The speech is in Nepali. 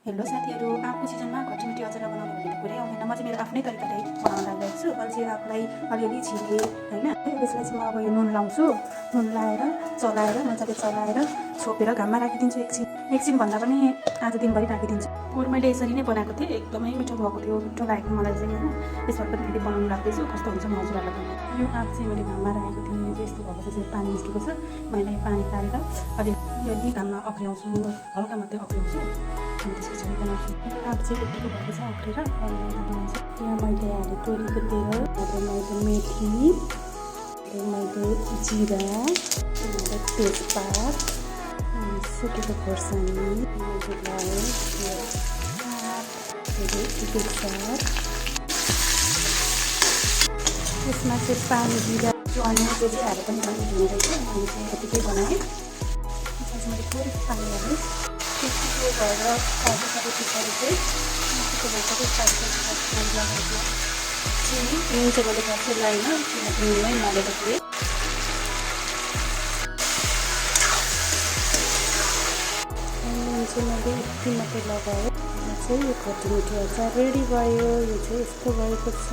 हेलो साथीहरू, आँपको सिजनमा खट्टी-मिठी अचार बनाउनु भने त कुरै आउँदैन। म चाहिँ मेरो आफ्नै तरिकाले बनाउन लागिरहेको छु। अहिले चाहिँ आँपलाई अलिअलि छिलेँ होइन। त्यसलाई चाहिँ म अब यो नुन लाउँछु। नुन लाएर चलाएर मजाले चलाएर छोपेर घाममा राखिदिन्छु एकछिन भन्दा पनि आज दिनभरि राखिदिन्छु। पोहोर मैले यसरी नै बनाएको थिएँ, एकदमै मिठो भएको थियो। मिठो लागेको मलाई चाहिँ होइन। यसबाट पनि फेरि बनाउनु लाग्दैछु, कस्तो हुन्छ म हजुरहरूलाई भन्छु। यो आँप चाहिँ मैले घाममा राखेको थिएँ, यस्तो भएको चाहिँ पानी निस्केको छ। मैले पानी तारेर अलिअलि घाममा अफ्र्याउँछु, हल्का मात्रै अफ्र्याउँछु। अनि त्यस पछाडि बनाउँछु। आँप चाहिँ उठेको भएको छ अफ्रेर बनाउँछु। यहाँ मैले हालेँ तोरीको तेल, मैले मेथी, मैले जिरा, मैले तेजपात, सुकेको खोर्सानी, मैले लगाएँ साग। त्यसमा चाहिँ पानी जिरा अनि त्यो चाहिँ हालेर पनि पानी धुने रहेछ। अनि चाहिँ यतिकै बनाएँ। त्यसमा चाहिँ मैले थोरै पानी हालेँ। त्यो भएर सबै पछाडि चाहिँ त्यो लगाएको चिनी चाहिँ मैले खासै लगाइनँ, किनकि नुनै हालेको थिएँ। नुन चाहिँ मैले यति मात्रै लगाएँ। चाहिँ यो खट्टी-मिठी अचार रेडी भयो। यो चाहिँ यस्तो भएको छ।